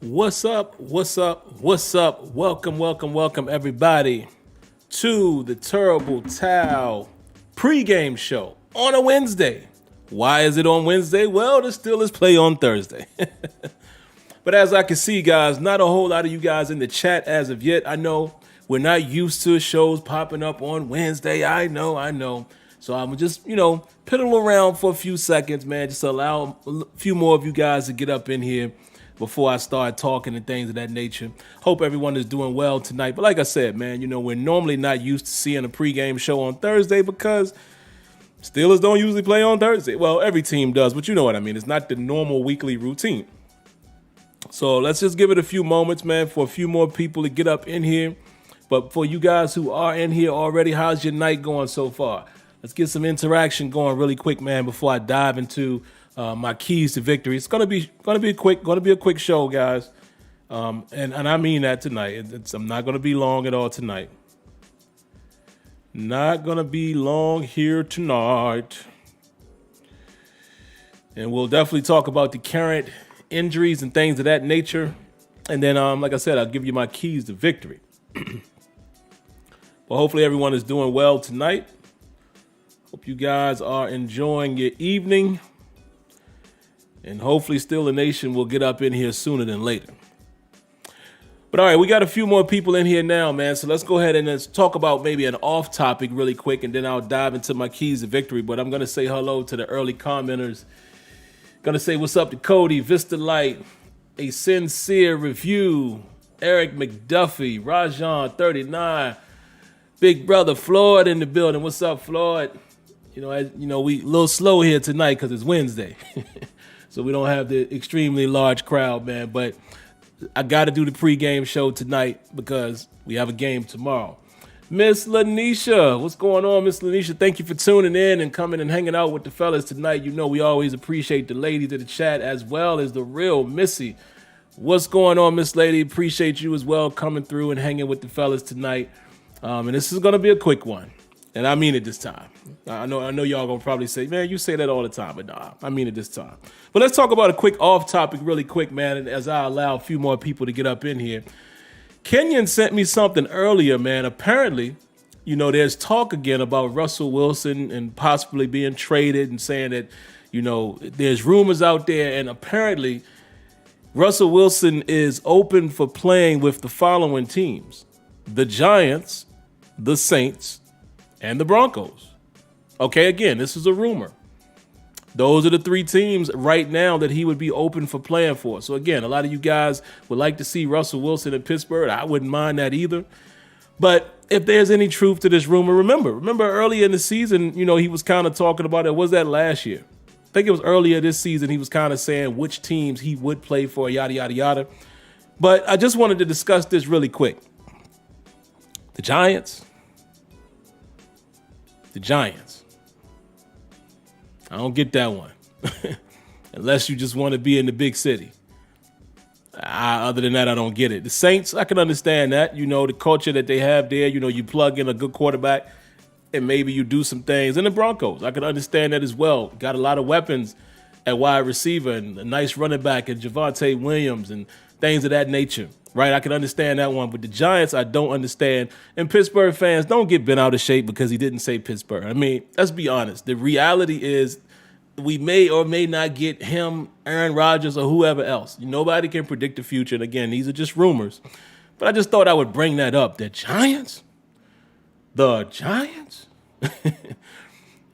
What's up? What's up? What's up? Welcome, everybody to the Terrible Towel pregame show on a Wednesday. Why is it on Wednesday? Well, the Steelers play on Thursday. But as I can see, guys, not a whole lot of you guys in the chat as of yet. I know we're not used to shows popping up on Wednesday. I know. So I'm just, piddle around for a few seconds, man, just to allow a few more of you guys to get up in here before I start talking and things of that nature. Hope everyone is doing well tonight. But like I said, man, we're normally not used to seeing a pregame show on Thursday because Steelers don't usually play on Thursday. Well, every team does, but you know what I mean. It's not the normal weekly routine. So let's just give it a few moments, man, for a few more people to get up in here. But for you guys who are in here already, how's your night going so far? Let's get some interaction going really quick, man, before I dive into my keys to victory. It's gonna be a quick show, guys, and I mean that tonight. I'm not gonna be long at all tonight. Not gonna be long here tonight, and we'll definitely talk about the current injuries and things of that nature. And then, like I said, I'll give you my keys to victory. But hopefully everyone is doing well tonight. Hope you guys are enjoying your evening. And hopefully still the nation will get up in here sooner than later. But all right, we got a few more people in here now, man. So let's go ahead and let's talk about maybe an off topic really quick, and then I'll dive into my keys to victory. But I'm going to say hello to the early commenters. Going to say what's up to Cody, Vista Light, A Sincere Review, Eric McDuffie, Rajon 39, Big Brother Floyd in the building. What's up, Floyd? We a little slow here tonight because it's Wednesday. So we don't have the extremely large crowd, man. But I got to do the pregame show tonight because we have a game tomorrow. Miss Lanisha, what's going on, Miss Lanisha? Thank you for tuning in and coming and hanging out with the fellas tonight. We always appreciate the ladies in the chat as well as the real Missy. What's going on, Miss Lady? Appreciate you as well coming through and hanging with the fellas tonight. And this is going to be a quick one. And I mean it this time. I know y'all gonna probably say, man, you say that all the time, but nah, I mean it this time. But let's talk about a quick off topic really quick, man, and as I allow a few more people to get up in here. Kenyon sent me something earlier, man. Apparently, there's talk again about Russell Wilson and possibly being traded and saying that, there's rumors out there, and apparently Russell Wilson is open for playing with the following teams: the Giants, the Saints, and the Broncos. Okay, again, this is a rumor. Those are the three teams right now that he would be open for playing for. So again, a lot of you guys would like to see Russell Wilson in Pittsburgh. I wouldn't mind that either. But if there's any truth to this rumor, remember earlier in the season, he was kind of talking about it. Was that last year? I think it was earlier this season. He was kind of saying which teams he would play for, yada, yada, yada. But I just wanted to discuss this really quick. The Giants. I don't get that one. Unless you just want to be in the big city. Other than that, I don't get it. The Saints, I can understand that. The culture that they have there, you plug in a good quarterback and maybe you do some things. And the Broncos, I can understand that as well. Got a lot of weapons at wide receiver and a nice running back and Javonte Williams and things of that nature. Right, I can understand that one, but the Giants, I don't understand. And Pittsburgh fans, don't get bent out of shape because he didn't say Pittsburgh. I mean, let's be honest. The reality is we may or may not get him, Aaron Rodgers, or whoever else. Nobody can predict the future. And again, these are just rumors. But I just thought I would bring that up. The Giants?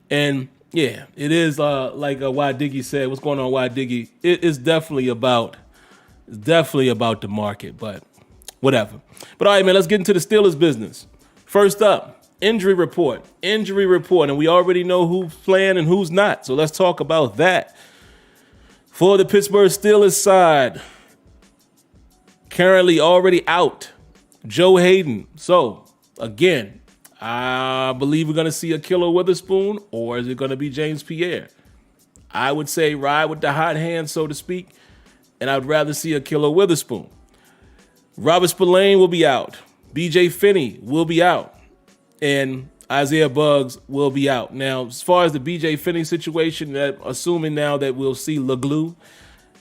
And yeah, it is like Y Diggy said. What's going on, Y Diggy? It is definitely about the market, but whatever. But all right, man, let's get into the Steelers business. First up, injury report. And we already know who's playing and who's not. So let's talk about that. For the Pittsburgh Steelers side, currently already out, Joe Hayden. So again, I believe we're going to see a Killer Witherspoon, or is it going to be James Pierre? I would say ride with the hot hand, so to speak. And I'd rather see a Killer Witherspoon. Robert Spillane will be out. B.J. Finney will be out. And Isaiah Buggs will be out. Now, as far as the B.J. Finney situation, assuming now that we'll see LeGlue,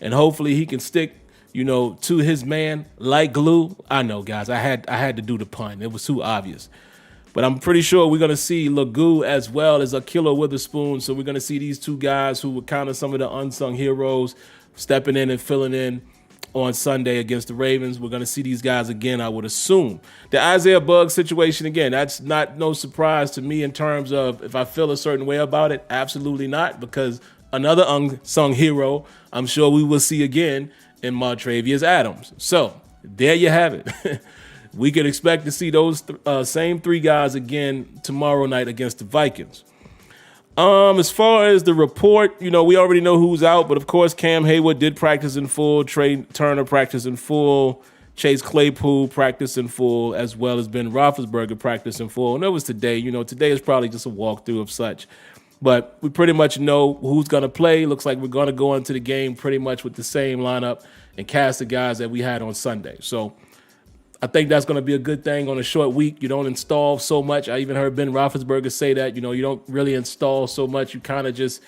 and hopefully he can stick to his man like glue. I know, guys, I had to do the pun. It was too obvious. But I'm pretty sure we're going to see Lagu as well as Akilo Witherspoon. So we're going to see these two guys who were kind of some of the unsung heroes stepping in and filling in on Sunday against the Ravens. We're going to see these guys again, I would assume. The Isaiah Buggs situation, again, that's not no surprise to me in terms of if I feel a certain way about it. Absolutely not, because another unsung hero I'm sure we will see again in Montravius Adams. So there you have it. We could expect to see those same three guys again tomorrow night against the Vikings. As far as the report, we already know who's out, but of course Cam Hayward did practice in full, Trey Turner practiced in full, Chase Claypool practiced in full, as well as Ben Roethlisberger practiced in full. And that was today. Today is probably just a walkthrough of such. But we pretty much know who's going to play. Looks like we're going to go into the game pretty much with the same lineup and cast the guys that we had on Sunday. So I think that's going to be a good thing on a short week. You don't install so much. I even heard Ben Roethlisberger say that, you don't really install so much. You kind of just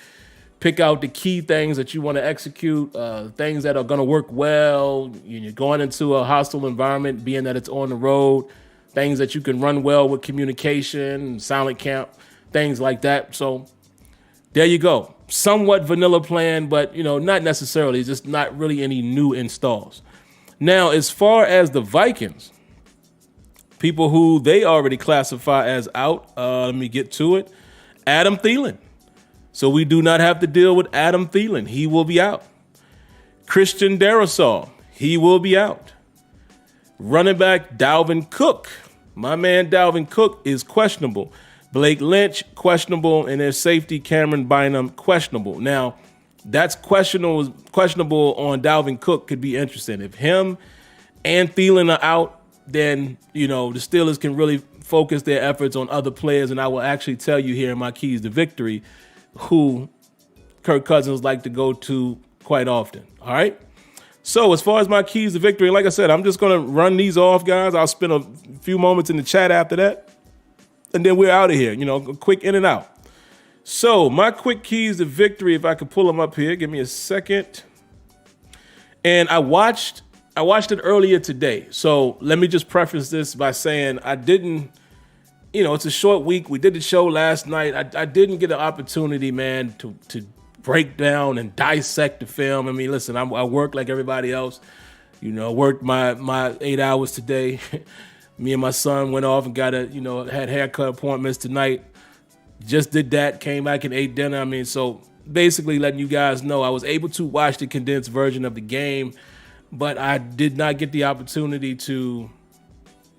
pick out the key things that you want to execute, things that are going to work well. You're going into a hostile environment, being that it's on the road, things that you can run well with communication, silent camp, things like that. So there you go. Somewhat vanilla plan, but, not necessarily. Just not really any new installs. Now, as far as the Vikings, people who they already classify as out, let me get to it. Adam Thielen. So we do not have to deal with Adam Thielen. He will be out. Christian Darrisaw. He will be out. Running back Dalvin Cook. My man Dalvin Cook is questionable. Blake Lynch, questionable, and their safety, Cameron Bynum, questionable. Now, that's questionable on Dalvin Cook could be interesting. If him and Thielen are out, then, the Steelers can really focus their efforts on other players, and I will actually tell you here in my keys to victory who Kirk Cousins like to go to quite often, all right? So as far as my keys to victory, like I said, I'm just going to run these off, guys. I'll spend a few moments in the chat after that. And then we're out of here, quick in and out. So my quick keys to victory, if I could pull them up here, give me a second. And I watched it earlier today. So let me just preface this by saying I didn't, it's a short week. We did the show last night. I didn't get an opportunity, man, to break down and dissect the film. I mean, listen, I work like everybody else. Worked my 8 hours today. Me and my son went off and got had haircut appointments tonight. Just did that, came back and ate dinner. I mean, so basically letting you guys know I was able to watch the condensed version of the game, but I did not get the opportunity to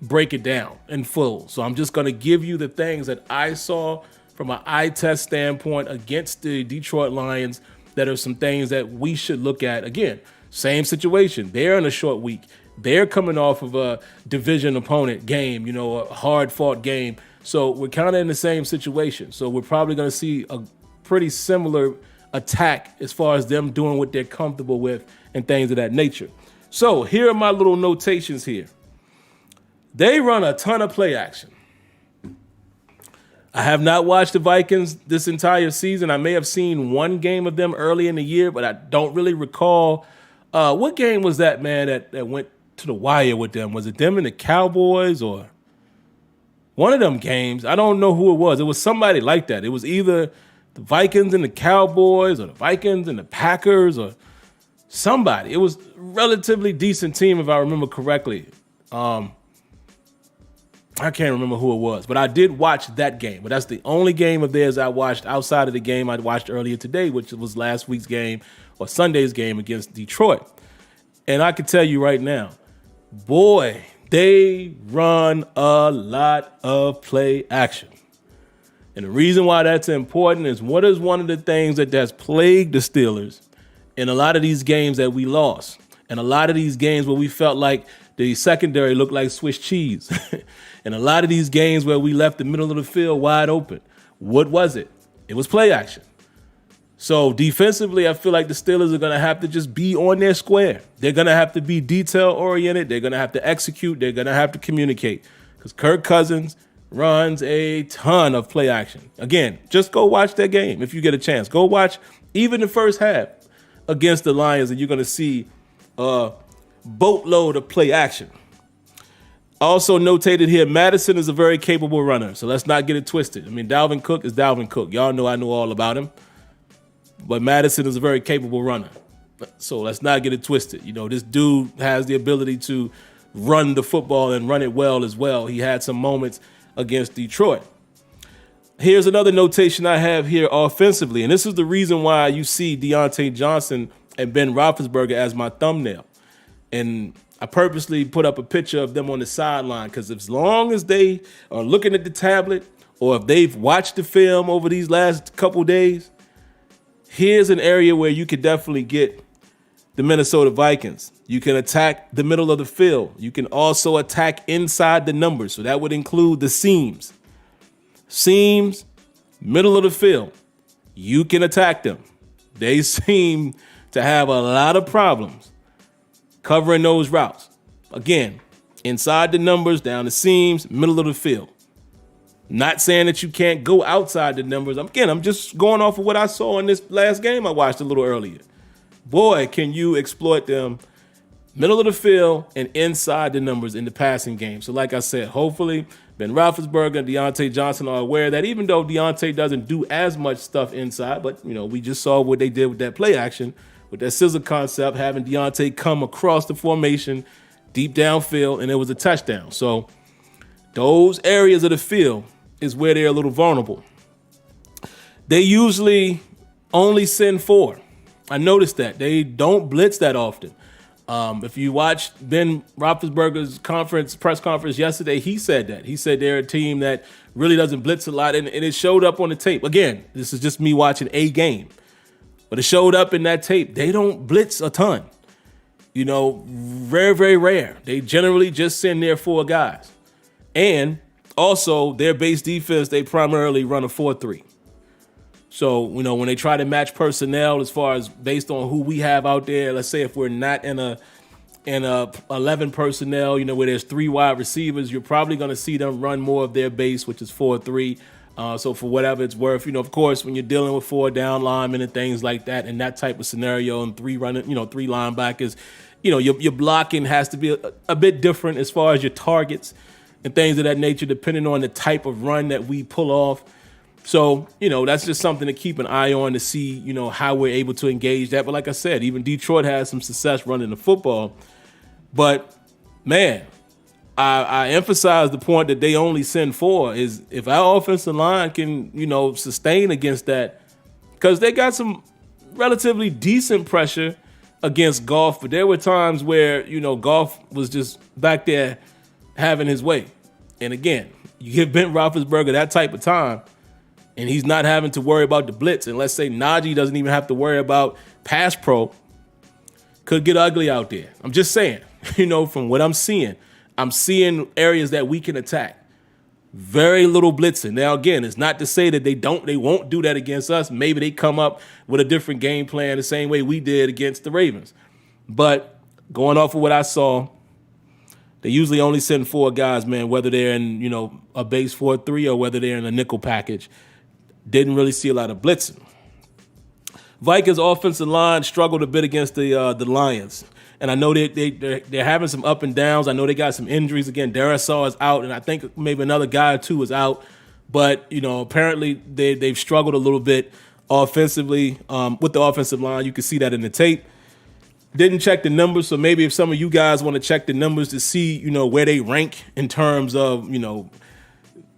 break it down in full. So I'm just going to give you the things that I saw from an eye test standpoint against the Detroit Lions that are some things that we should look at. Again, same situation. They're in a short week. They're coming off of a division opponent game, a hard-fought game. So we're kind of in the same situation. So we're probably going to see a pretty similar attack as far as them doing what they're comfortable with and things of that nature. So here are my little notations here. They run a ton of play action. I have not watched the Vikings this entire season. I may have seen one game of them early in the year, but I don't really recall. What game was that, man, that went to the wire with them? Was it them and the Cowboys or one of them games? I don't know who it was. It was somebody like that. It was either the Vikings and the Cowboys or the Vikings and the Packers or somebody. It was a relatively decent team if I remember correctly. I can't remember who it was, but I did watch that game. But that's the only game of theirs I watched outside of the game I watched earlier today, which was last week's game or Sunday's game against Detroit. And I can tell you right now, boy, they run a lot of play action. And the reason why that's important is what is one of the things that's plagued the Steelers in a lot of these games that we lost, and a lot of these games where we felt like the secondary looked like Swiss cheese, and a lot of these games where we left the middle of the field wide open. What was it? It was play action. So defensively, I feel like the Steelers are going to have to just be on their square. They're going to have to be detail-oriented. They're going to have to execute. They're going to have to communicate because Kirk Cousins runs a ton of play action. Again, just go watch that game if you get a chance. Go watch even the first half against the Lions, and you're going to see boatload of play action. Also notated here, Madison is a very capable runner, so let's not get it twisted. I mean, Dalvin Cook is Dalvin Cook. Y'all know I know all about him. But Madison is a very capable runner. So let's not get it twisted. You know, this dude has the ability to run the football and run it well as well. He had some moments against Detroit. Here's another notation I have here offensively, and this is the reason why you see Deontay Johnson and Ben Roethlisberger as my thumbnail. And I purposely put up a picture of them on the sideline because as long as they are looking at the tablet or if they've watched the film over these last couple days, here's an area where you could definitely get the Minnesota Vikings. You can attack the middle of the field. You can also attack inside the numbers. So that would include the seams. Seams, middle of the field. You can attack them. They seem to have a lot of problems covering those routes. Again, inside the numbers, down the seams, middle of the field. Not saying that you can't go outside the numbers. Again, I'm just going off of what I saw in this last game I watched a little earlier. Boy, can you exploit them middle of the field and inside the numbers in the passing game. So like I said, hopefully Ben Roethlisberger and Deontay Johnson are aware that even though Deontay doesn't do as much stuff inside, but, you know, we just saw what they did with that play action, with that scissor concept, having Deontay come across the formation deep downfield, and it was a touchdown. So those areas of the field is where they're a little vulnerable. They usually only send 4. I noticed that. They don't blitz that often. If you watched Ben Roethlisberger's press conference yesterday, he said that. He said they're a team that really doesn't blitz a lot, and it showed up on the tape. Again, this is just me watching a game, but it showed up in that tape. They don't blitz a ton. You know, very, very rare. They generally just send their 4 guys. And also, their base defense, they primarily run a 4-3. So, you know, when they try to match personnel as far as based on who we have out there, let's say if we're not in a 11 personnel, you know, where there's 3 wide receivers, you're probably going to see them run more of their base, which is 4-3. So for whatever it's worth, you know, of course, when you're dealing with 4 down linemen and things like that, in that type of scenario, and 3 linebackers, you know, your blocking has to be a bit different as far as your targets and things of that nature, depending on the type of run that we pull off. So, you know, that's just something to keep an eye on to see, you know, how we're able to engage that. But like I said, even Detroit has some success running the football. But, man, I emphasize the point that they only send 4 is if our offensive line can, you know, sustain against that, because they got some relatively decent pressure against Goff, but there were times where, you know, Goff was just back there having his way. And again, you give Ben Roethlisberger that type of time, and he's not having to worry about the blitz. And let's say Najee doesn't even have to worry about pass pro. Could get ugly out there. I'm just saying, you know, from what I'm seeing areas that we can attack. Very little blitzing. Now, again, it's not to say that they won't do that against us. Maybe they come up with a different game plan the same way we did against the Ravens. But going off of what I saw, they usually only send 4 guys, man, whether they're in, you know, a base 4-3 or whether they're in a nickel package. Didn't really see a lot of blitzing. Vikings offensive line struggled a bit against the Lions. And I know they're having some up and downs. I know they got some injuries. Again, Darisaw is out, and I think maybe another guy or 2 is out. But, you know, apparently they've struggled a little bit offensively with the offensive line. You can see that in the tape. Didn't check the numbers, so maybe if some of you guys want to check the numbers to see, you know, where they rank in terms of, you know,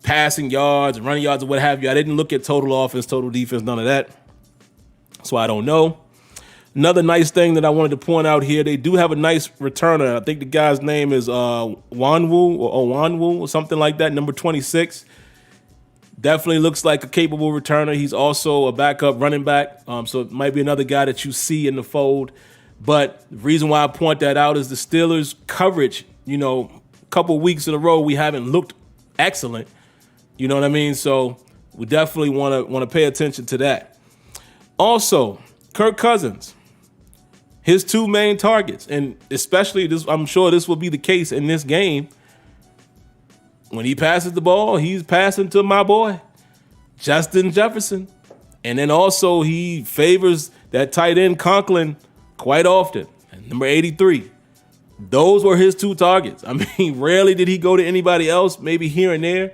passing yards and running yards or what have you. I didn't look at total offense, total defense, none of that. So I don't know. Another nice thing that I wanted to point out here, they do have a nice returner. I think the guy's name is Wanwu or something like that, number 26. Definitely looks like a capable returner. He's also a backup running back, so it might be another guy that you see in the fold. But the reason why I point that out is the Steelers' coverage, you know, a couple weeks in a row we haven't looked excellent. You know what I mean? So we definitely want to pay attention to that. Also, Kirk Cousins, his 2 main targets, and especially this, I'm sure this will be the case in this game. When he passes the ball, he's passing to my boy, Justin Jefferson. And then also he favors that tight end Conklin quite often, number 83. Those were his 2 targets. I mean, rarely did he go to anybody else, maybe here and there.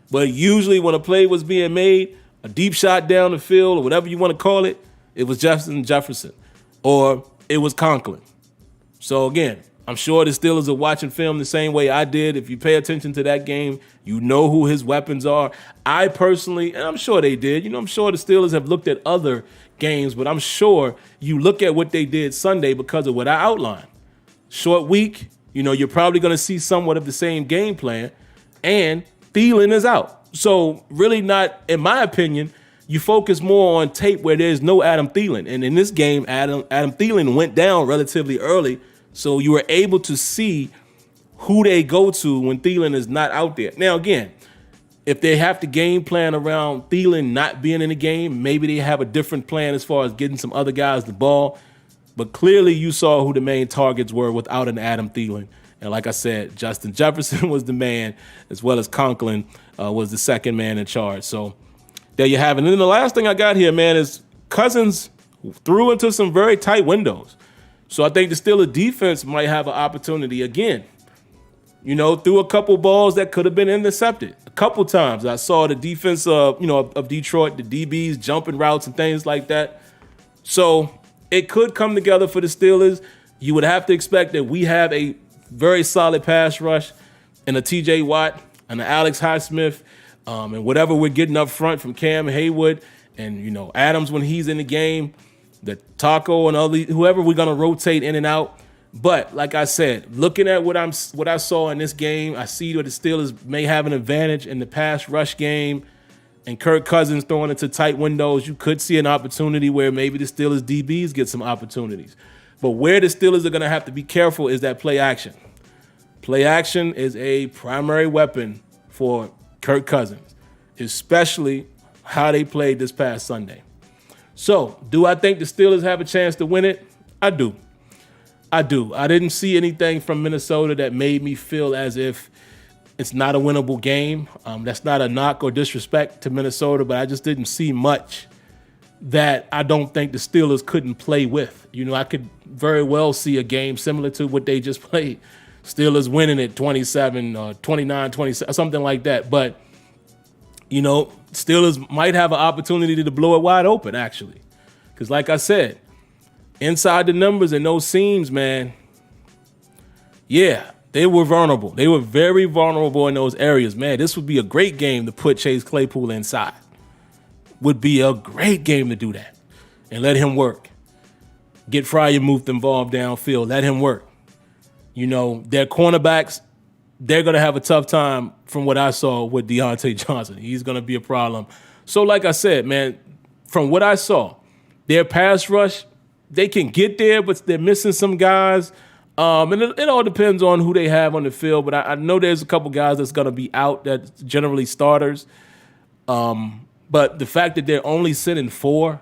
But usually when a play was being made, a deep shot down the field or whatever you want to call it, it was Justin Jefferson or it was Conklin. So again, I'm sure the Steelers are watching film the same way I did. If you pay attention to that game, you know who his weapons are. I personally, and I'm sure they did, I'm sure the Steelers have looked at other games, but I'm sure you look at what they did Sunday because of what I outlined. Short week, you're probably going to see somewhat of the same game plan, and Thielen is out. So really not, in my opinion, you focus more on tape where there's no Adam Thielen. And in this game, Adam Thielen went down relatively early, so you were able to see who they go to when Thielen is not out there. Now, again, if they have to game plan around Thielen not being in the game, maybe they have a different plan as far as getting some other guys the ball. But clearly you saw who the main targets were without an Adam Thielen. And like I said, Justin Jefferson was the man, as well as Conklin was the second man in charge. So there you have it. And then the last thing I got here, man, is Cousins threw into some very tight windows. So I think the Steelers defense might have an opportunity again. Threw a couple balls that could have been intercepted. A couple times I saw the defense of Detroit, the DBs jumping routes and things like that. So it could come together for the Steelers. You would have to expect that we have a very solid pass rush and a TJ Watt and an Alex Highsmith and whatever we're getting up front from Cam Haywood and, Adams when he's in the game, the Taco and whoever we're going to rotate in and out. But like I said, looking at what I saw in this game, I see that the Steelers may have an advantage in the pass rush game, and Kirk Cousins throwing into tight windows. You could see an opportunity where maybe the Steelers DBs get some opportunities. But where the Steelers are going to have to be careful is that play action. Play action is a primary weapon for Kirk Cousins, especially how they played this past Sunday. So, do I think the Steelers have a chance to win it? I do. I didn't see anything from Minnesota that made me feel as if it's not a winnable game. That's not a knock or disrespect to Minnesota, but I just didn't see much that I don't think the Steelers couldn't play with. I could very well see a game similar to what they just played. Steelers winning at 27 or 29, 27, something like that. But, Steelers might have an opportunity to blow it wide open, actually. Because like I said, inside the numbers and those seams, man, yeah, they were vulnerable. They were very vulnerable in those areas. Man, this would be a great game to put Chase Claypool inside. Would be a great game to do that and let him work. Get Freiermuth involved downfield. Let him work. Their cornerbacks, they're going to have a tough time from what I saw with Deontay Johnson. He's going to be a problem. So like I said, man, from what I saw, their pass rush, they can get there, but they're missing some guys. And it all depends on who they have on the field. But I know there's a couple guys that's going to be out that's generally starters. But the fact that they're only sitting 4,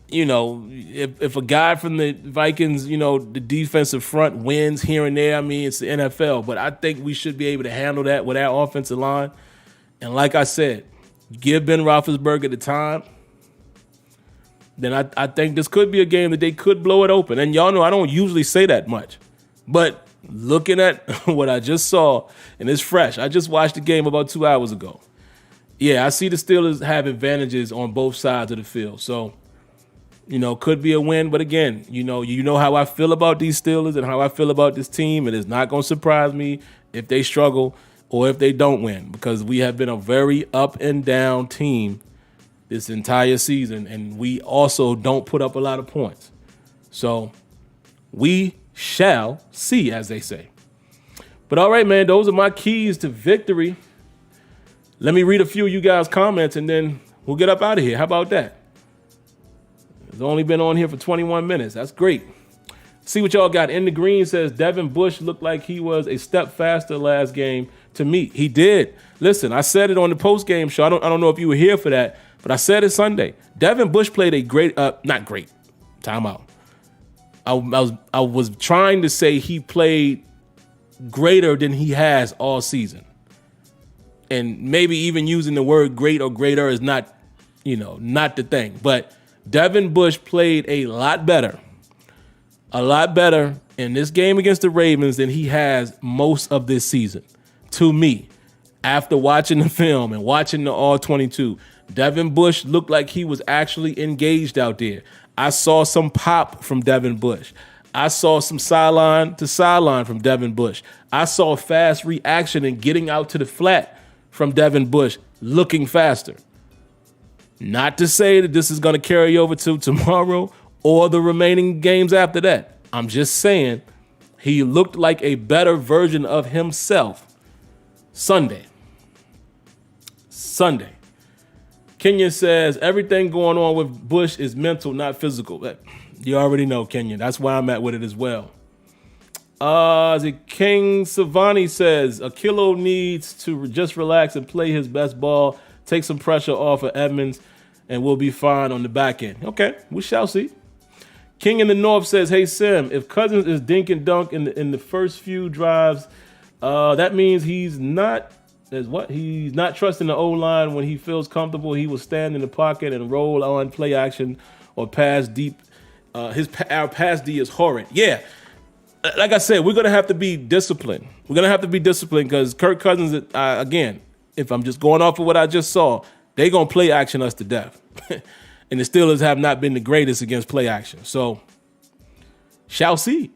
if a guy from the Vikings, the defensive front wins here and there, I mean, it's the NFL. But I think we should be able to handle that with our offensive line. And like I said, give Ben Roethlisberger the time, then I think this could be a game that they could blow it open. And y'all know I don't usually say that much. But looking at what I just saw, and it's fresh. I just watched the game about 2 hours ago. Yeah, I see the Steelers have advantages on both sides of the field. So, could be a win. But again, you know how I feel about these Steelers and how I feel about this team. It is not going to surprise me if they struggle or if they don't win, because we have been a very up and down team this entire season, and we also don't put up a lot of points. So we shall see, as they say. But all right, man, those are my keys to victory. Let me read a few of you guys' comments, and then we'll get up out of here. How about that? It's only been on here for 21 minutes. That's great. See what y'all got. In the Green says, Devin Bush looked like he was a step faster last game to me. He did. Listen, I said it on the post-game show. I don't know if you were here for that, but I said it Sunday. Devin Bush played a great, not great, timeout. I was trying to say he played greater than he has all season. And maybe even using the word great or greater is not the thing. But Devin Bush played a lot better in this game against the Ravens than he has most of this season. To me, after watching the film and watching the All-22, Devin Bush looked like he was actually engaged out there. I saw some pop from Devin Bush. I saw some sideline to sideline from Devin Bush. I saw fast reaction and getting out to the flat from Devin Bush, looking faster. Not to say that this is going to carry over to tomorrow or the remaining games after that. I'm just saying he looked like a better version of himself Sunday. Kenyon says, everything going on with Bush is mental, not physical. You already know, Kenyon. That's why I'm at with it as well. King Savani says, Akilo needs to just relax and play his best ball, take some pressure off of Edmonds, and we'll be fine on the back end. Okay, we shall see. King in the North says, hey, Sim, if Cousins is dink and dunk in the first few drives, that means he's not trusting the O-line when he feels comfortable. He will stand in the pocket and roll on play action or pass deep. Our pass D is horrid. Yeah, like I said, we're going to have to be disciplined. We're going to have to be disciplined because Kirk Cousins, again, if I'm just going off of what I just saw, they're going to play action us to death. And the Steelers have not been the greatest against play action. So, shall see.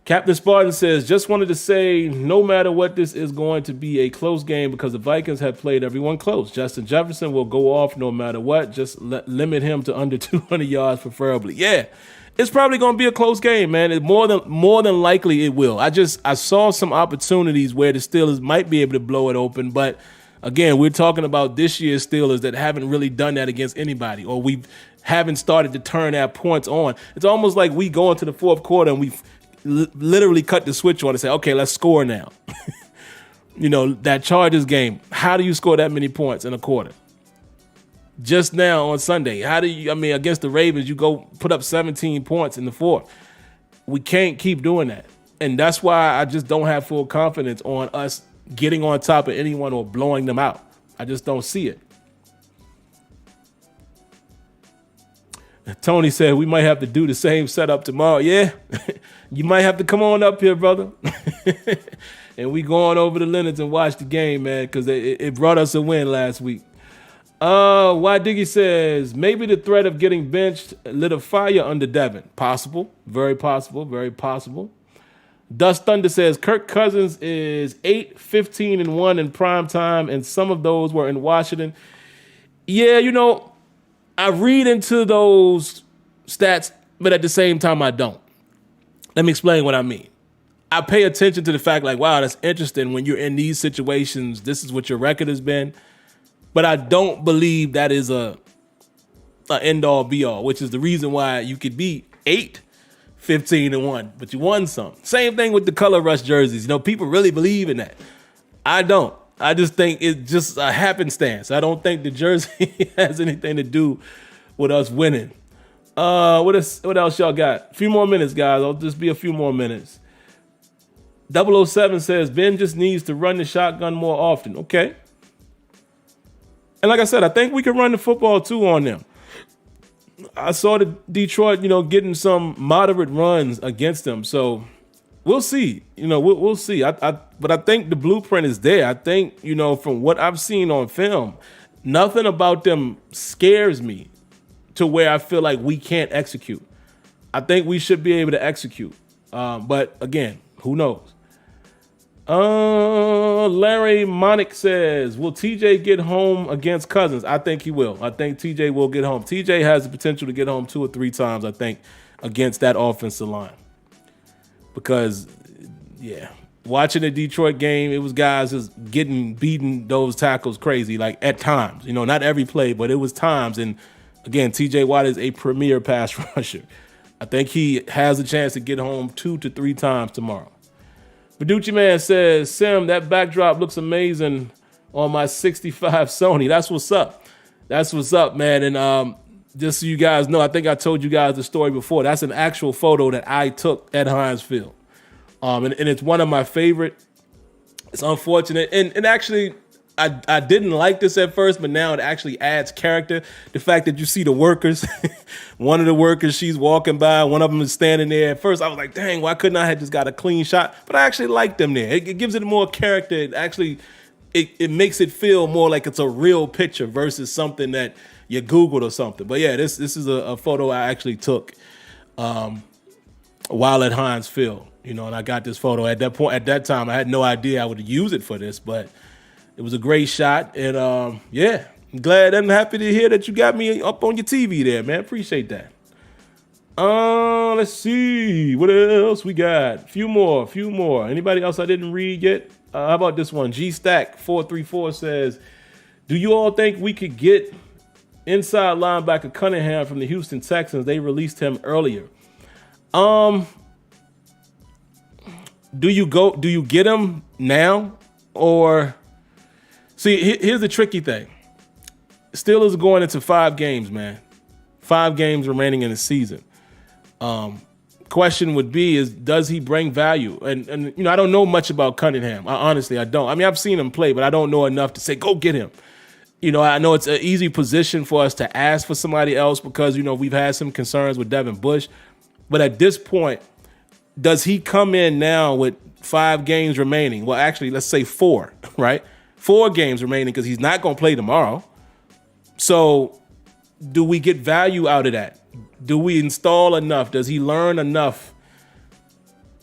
Captain Spartan says, just wanted to say, no matter what, this is going to be a close game because the Vikings have played everyone close. Justin Jefferson will go off no matter what. Just limit him to under 200 yards preferably. Yeah, it's probably going to be a close game, man. It more than likely it will. I saw some opportunities where the Steelers might be able to blow it open, but again, we're talking about this year's Steelers that haven't really done that against anybody, or we haven't started to turn our points on. It's almost like we go into the fourth quarter and we literally cut the switch on and say, okay, let's score now. That Chargers game, how do you score that many points in a quarter? Just now on Sunday, against the Ravens, you go put up 17 points in the fourth. We can't keep doing that. And that's why I just don't have full confidence on us getting on top of anyone or blowing them out. I just don't see it. Tony said we might have to do the same setup tomorrow. Yeah, you might have to come on up here, brother. And we going over to Leonard's and watch the game, man, because it brought us a win last week. Why Diggy says, maybe the threat of getting benched lit a fire under Devin. Possible. Very possible. Very possible. Dust Thunder says, Kirk Cousins is 8-15-1 in prime time, and some of those were in Washington. Yeah, I read into those stats, but at the same time, I don't. Let me explain what I mean. I pay attention to the fact like, wow, that's interesting. When you're in these situations, this is what your record has been. But I don't believe that is a end-all, be-all, which is the reason why you could be 8-15-1, but you won some. Same thing with the color rush jerseys. People really believe in that. I don't. I just think it's just a happenstance. I don't think the jersey has anything to do with us winning. What else y'all got? A few more minutes, guys. I'll just be a few more minutes. 007 says, Ben just needs to run the shotgun more often. Okay. And like I said, I think we can run the football too on them. I saw the Detroit, getting some moderate runs against them. So we'll see. We'll see. But I think the blueprint is there. I think, from what I've seen on film, nothing about them scares me to where I feel like we can't execute. I think we should be able to execute. But again, who knows? Larry Monick says, will TJ get home against Cousins? I think he will. I think TJ will get home. TJ has the potential to get home 2 or 3 times, I think, against that offensive line. Because, watching the Detroit game, it was guys just beating those tackles crazy, like at times. Not every play, but it was times. And again, TJ Watt is a premier pass rusher. I think he has a chance to get home 2 to 3 times tomorrow. Beducci Man says, Sim, that backdrop looks amazing on my 65 Sony. That's what's up. That's what's up, man. And just so you guys know, I think I told you guys the story before. That's an actual photo that I took at Heinz Field. And it's one of my favorite. It's unfortunate. And actually, I didn't like this at first, but now it actually adds character. The fact that you see the workers, one of the workers, she's walking by, one of them is standing there. At first, I was like, dang, why couldn't I have just got a clean shot? But I actually like them there. It gives it more character. It makes it feel more like it's a real picture versus something that you Googled or something. But yeah, this is a photo I actually took while at Heinz Field. And I got this photo at that time. I had no idea I would use it for this, but it was a great shot. And I'm glad and happy to hear that you got me up on your TV there, man. Appreciate that. Let's see what else we got. Few more. Anybody else I didn't read yet? How about this one? G Stack 434 says, do you all think we could get inside linebacker Cunningham from the Houston Texans? They released him earlier. Do you get him now? Or see, here's the tricky thing. Steelers going into 5 games, man. 5 games remaining in the season. Question would be does he bring value? And I don't know much about Cunningham. Honestly, I don't. I mean, I've seen him play, but I don't know enough to say go get him. I know it's an easy position for us to ask for somebody else because we've had some concerns with Devin Bush. But at this point, does he come in now with 5 games remaining? Well, actually, let's say 4, right? 4 games remaining because he's not going to play tomorrow. So do we get value out of that? Do we install enough? Does he learn enough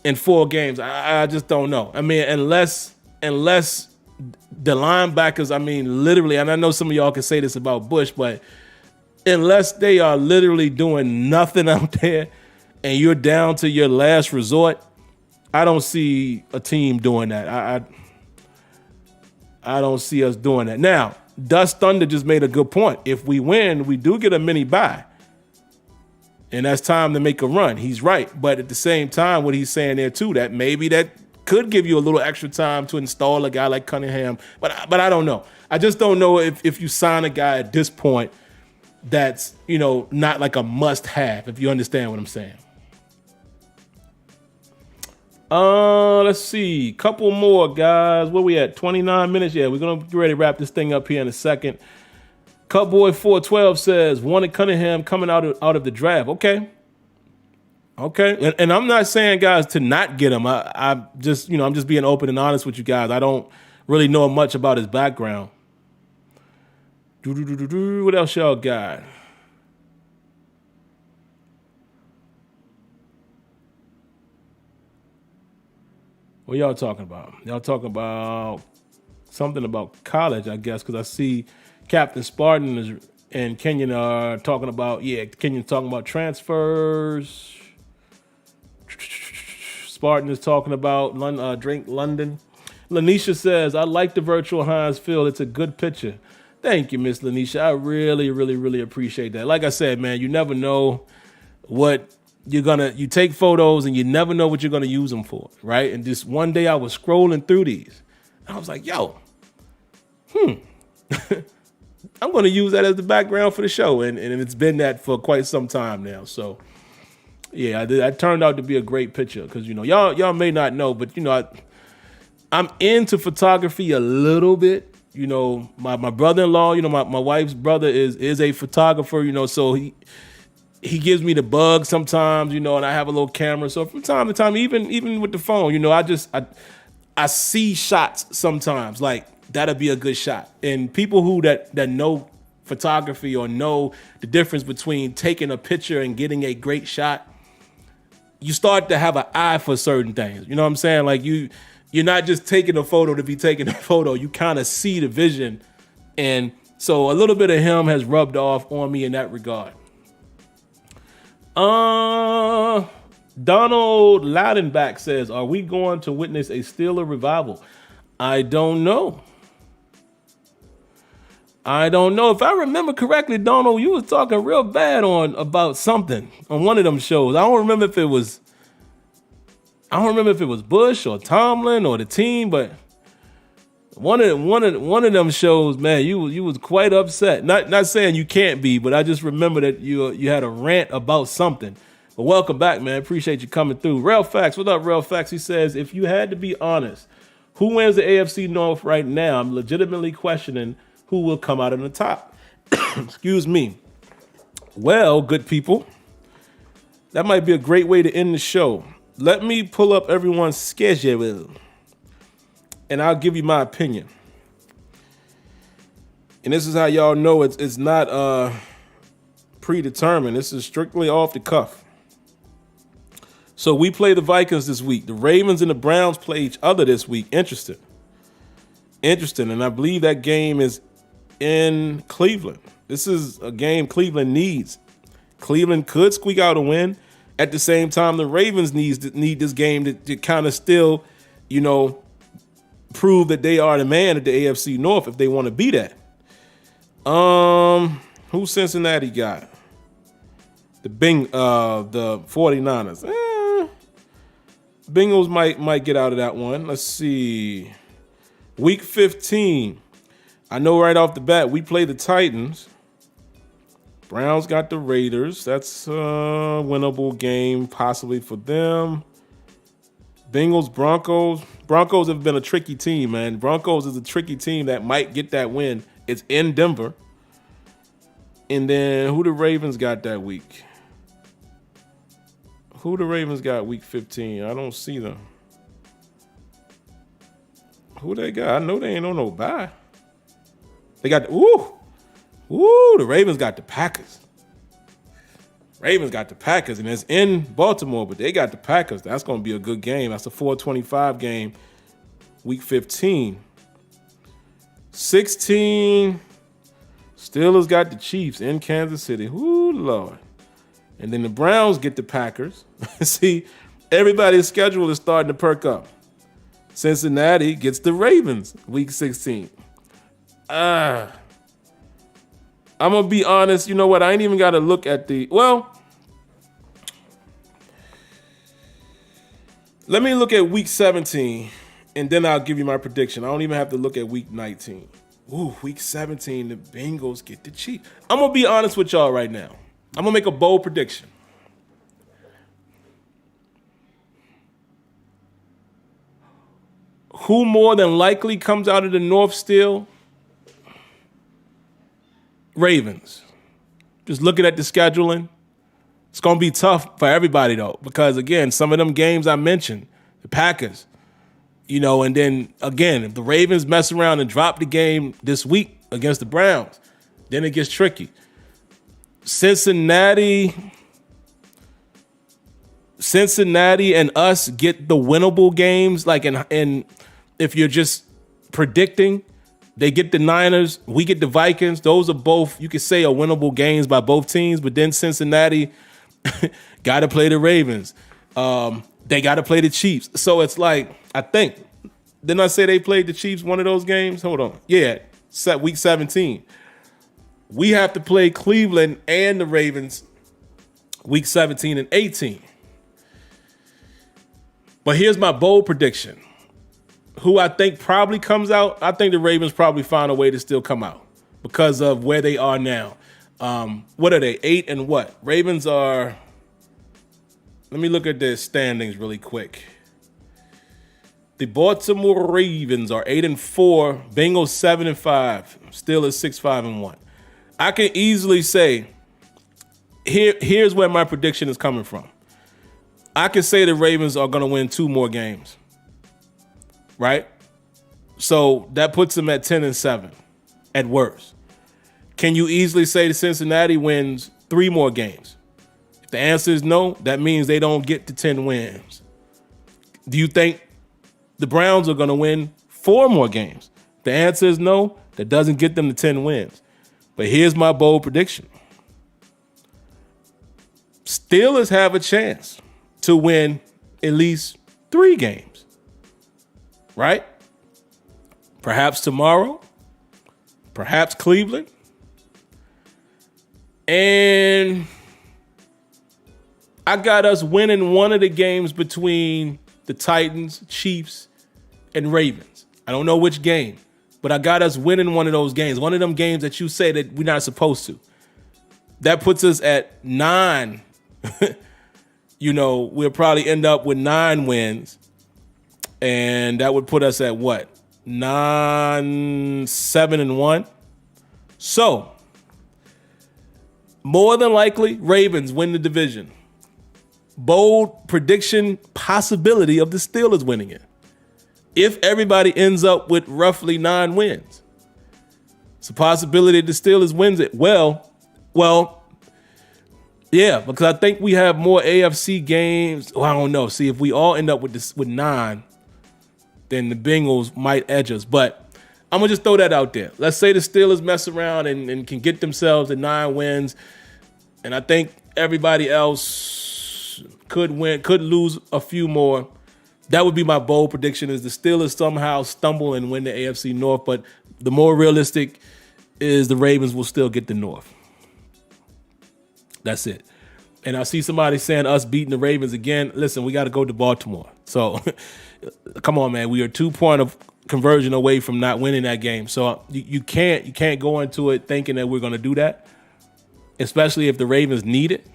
in 4 games? I just don't know. I mean, unless the linebackers, I mean, literally, and I know some of y'all can say this about Bush, but unless they are literally doing nothing out there and you're down to your last resort, I don't see a team doing that. I don't see us doing that. Now, Dust Thunder just made a good point. If we win, we do get a mini bye. And that's time to make a run. He's right. But at the same time, what he's saying there too, that maybe that could give you a little extra time to install a guy like Cunningham. But I don't know. I just don't know if you sign a guy at this point that's, not like a must-have, if you understand what I'm saying. Let's see. Couple more, guys. Where we at? 29 minutes? Yeah, we're going to get ready to wrap this thing up here in a second. Cutboy 412 says, wanted Cunningham coming out of the draft. Okay. And I'm not saying, guys, to not get him. I'm just being open and honest with you guys. I don't really know much about his background. What else y'all got? What y'all talking about? Y'all talking about something about college, I guess, because I see Captain Spartan and Kenyon are talking about, Kenyon's talking about transfers. Spartan is talking about Drink London. Lanisha says, I like the virtual Heinz Field. It's a good picture. Thank you, Miss Lanisha. I really, really, really appreciate that. Like I said, man, you never know what you take photos and you never know what you're going to use them for, right? And just one day I was scrolling through these. And I was like, I'm going to use that as the background for the show. And it's been that for quite some time now. So, yeah, that turned out to be a great picture because, y'all may not know, but, I'm into photography a little bit. My brother-in-law, my wife's brother is a photographer, so he gives me the bug sometimes, and I have a little camera. So from time to time, even with the phone, I see shots sometimes like that'll be a good shot. And people who that know photography or know the difference between taking a picture and getting a great shot, you start to have an eye for certain things. You know what I'm saying? Like you're not just taking a photo to be taking a photo. You kind of see the vision. And so a little bit of him has rubbed off on me in that regard. Donald Loudenback says, are we going to witness a Steeler revival? I don't know. If I remember correctly, Donald, you was talking real bad about something on one of them shows. I don't remember if it was Bush or Tomlin or the team, but one of them shows, man, you was quite upset. Not saying you can't be, but I just remember that you had a rant about something. But welcome back, man. Appreciate you coming through. Real Facts, what up, Real Facts? He says, if you had to be honest, Who wins the AFC North right now? I'm legitimately questioning who will come out on the top. Excuse me. Well, good people, that might be a great way to end the show. Let me pull up everyone's schedule, and I'll give you my opinion. And this is how y'all know it's not predetermined. This is strictly off the cuff. So we play the Vikings this week. The Ravens and the Browns play each other this week. Interesting. And I believe that game is in Cleveland. This is a game Cleveland needs. Cleveland could squeak out a win. At the same time, the Ravens need this game to kind of still, prove that they are the man at the AFC North if they want to be that. Who Cincinnati got? The 49ers. Bengals might get out of that one. Let's see. Week 15. I know right off the bat we play the Titans. Browns got the Raiders. That's a winnable game possibly for them. Bengals, Broncos. Broncos have been a tricky team, man. Broncos is a tricky team that might get that win. It's in Denver. And then who the Ravens got that week? Who the Ravens got week 15? I don't see them. Who they got? I know they ain't on no bye. They got the Ravens got the Packers. Ravens got the Packers, and it's in Baltimore, but they got the Packers. That's going to be a good game. That's a 4:25 game, week 15. 16, Steelers got the Chiefs in Kansas City. Ooh, Lord. And then the Browns get the Packers. See, everybody's schedule is starting to perk up. Cincinnati gets the Ravens, week 16. I'm going to be honest. You know what? I ain't even got to look at let me look at week 17, and then I'll give you my prediction. I don't even have to look at week 19. Ooh, week 17, the Bengals get the Chiefs. I'm going to be honest with y'all right now. I'm going to make a bold prediction. Who more than likely comes out of the North still? Ravens. Just looking at the scheduling. It's going to be tough for everybody, though, because, again, some of them games I mentioned, the Packers, and then, again, if the Ravens mess around and drop the game this week against the Browns, then it gets tricky. Cincinnati and us get the winnable games, and if you're just predicting, they get the Niners, we get the Vikings. Those are both, you could say, are winnable games by both teams, but then Cincinnati got to play the Ravens. They got to play the Chiefs. So it's like, I think, didn't I say they played the Chiefs one of those games? Hold on. Yeah, week 17. We have to play Cleveland and the Ravens week 17 and 18. But here's my bold prediction. Who I think probably comes out, I think the Ravens probably find a way to still come out because of where they are now. What are they, 8 and what? Ravens are, let me look at their standings really quick. The Baltimore Ravens are 8 and 4, Bengals 7 and 5, Steelers 6-5 and 1. I can easily say, here's where my prediction is coming from. I can say the Ravens are going to win 2 more games. Right? So that puts them at 10 and 7 at worst. Can you easily say that Cincinnati wins 3 more games? If the answer is no, that means they don't get to 10 wins. Do you think the Browns are going to win 4 more games? If the answer is no, that doesn't get them to 10 wins. But here's my bold prediction. Steelers have a chance to win at least 3 games. Right? Perhaps tomorrow. Perhaps Cleveland. And I got us winning one of the games between the Titans, Chiefs, and Ravens. I don't know which game, but I got us winning one of those games. One of them games that you say that we're not supposed to. That puts us at 9. We'll probably end up with 9 wins. And that would put us at what? 7-1. So, more than likely, Ravens win the division. Bold prediction possibility of the Steelers winning it. If everybody ends up with roughly 9 wins. It's a possibility the Steelers wins it. Well, yeah, because I think we have more AFC games. Well, I don't know. See, if we all end up with 9, then the Bengals might edge us. But I'm going to just throw that out there. Let's say the Steelers mess around and can get themselves to 9 wins. And I think everybody else could lose a few more. That would be my bold prediction, is the Steelers somehow stumble and win the AFC North. But the more realistic is the Ravens will still get the North. That's it. And I see somebody saying us beating the Ravens again. Listen, we got to go to Baltimore. So, come on, man. We are 2-point of conversion away from not winning that game. So you can't go into it thinking that we're going to do that, especially if the Ravens need it.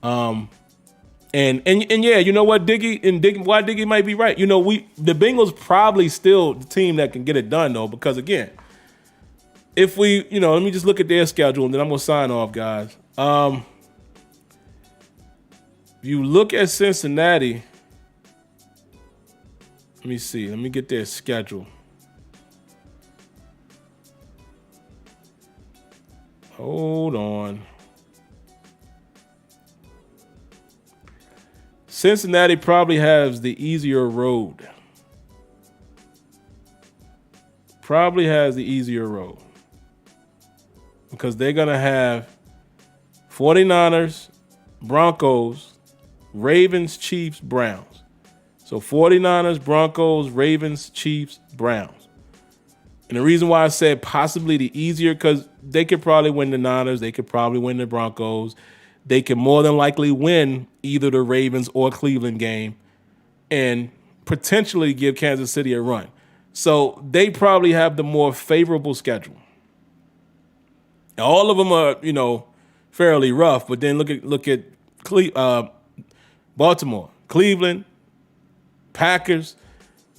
And yeah, you know what, Diggy might be right. You know, the Bengals probably still the team that can get it done though, because again, if we, let me just look at their schedule and then I'm gonna sign off, guys. You look at Cincinnati. Let me see. Let me get their schedule. Hold on. Cincinnati probably has the easier road. Because they're going to have 49ers, Broncos, Ravens, Chiefs, Browns. So 49ers, Broncos, Ravens, Chiefs, Browns. And the reason why I said possibly the easier, because they could probably win the Niners, they could probably win the Broncos. They could more than likely win either the Ravens or Cleveland game and potentially give Kansas City a run. So they probably have the more favorable schedule. All of them are, fairly rough, but then look at Baltimore, Cleveland, Packers,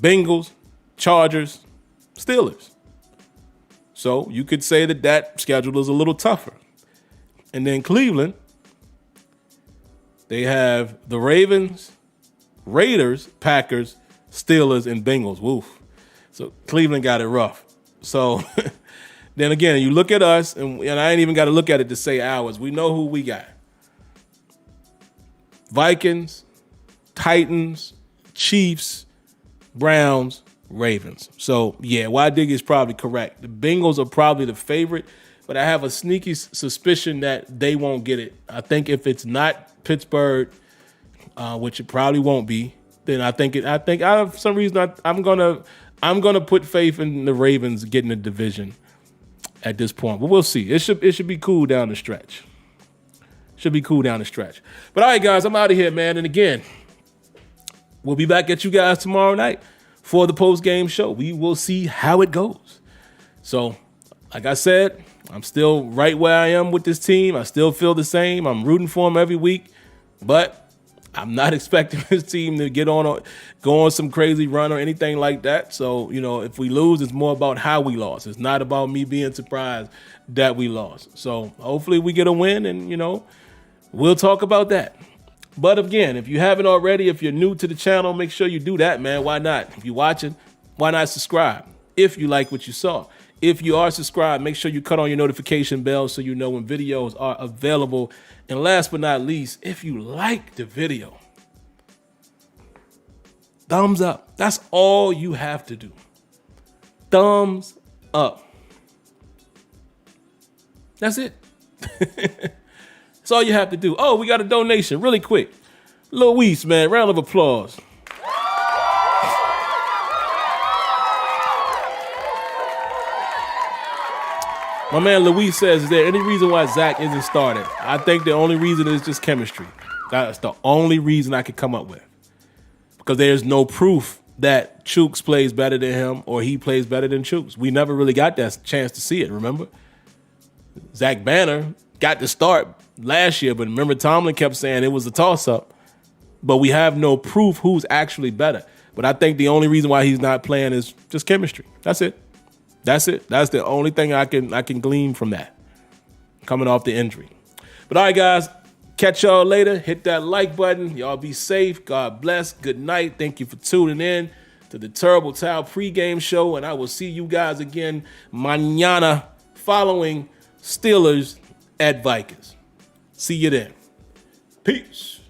Bengals, Chargers, Steelers. So you could say that schedule is a little tougher. And then Cleveland, they have the Ravens, Raiders, Packers, Steelers, and Bengals. Woof. So Cleveland got it rough. So then again, you look at us, and I ain't even got to look at it to say ours. We know who we got. Vikings, Titans, Chiefs, Browns, Ravens. So, yeah, Diggy is probably correct. The Bengals are probably the favorite, but I have a sneaky suspicion that they won't get it. I think if it's not Pittsburgh, which it probably won't be, then I think for some reason I'm gonna put faith in the Ravens getting the division at this point. But we'll see. It should be cool down the stretch. But all right, guys, I'm out of here, man. And again, we'll be back at you guys tomorrow night for the post-game show. We will see how it goes. So, like I said, I'm still right where I am with this team. I still feel the same. I'm rooting for them every week, but I'm not expecting this team to go on some crazy run or anything like that. So, if we lose, it's more about how we lost. It's not about me being surprised that we lost. So, hopefully we get a win and, we'll talk about that. But again, if you haven't already, if you're new to the channel, make sure you do that, man. Why not? If you're watching, why not subscribe? If you like what you saw. If you are subscribed, make sure you cut on your notification bell so you know when videos are available. And last but not least, if you like the video, thumbs up. That's all you have to do. Thumbs up. That's it. That's all you have to do. Oh, we got a donation really quick. Luis, man, round of applause. My man Luis says, is there any reason why Zach isn't starting? I think the only reason is just chemistry. That's the only reason I could come up with. Because there's no proof that Chooks plays better than him or he plays better than Chooks. We never really got that chance to see it, remember? Zach Banner got the start last year, but remember Tomlin kept saying it was a toss-up. But we have no proof who's actually better. But I think the only reason why he's not playing is just chemistry. That's it. That's it. That's the only thing I can glean from that, coming off the injury. But all right, guys, catch y'all later. Hit that like button. Y'all be safe. God bless. Good night. Thank you for tuning in to the Terrible Towel pregame show, and I will see you guys again mañana following Steelers at Vikings. See you then. Peace.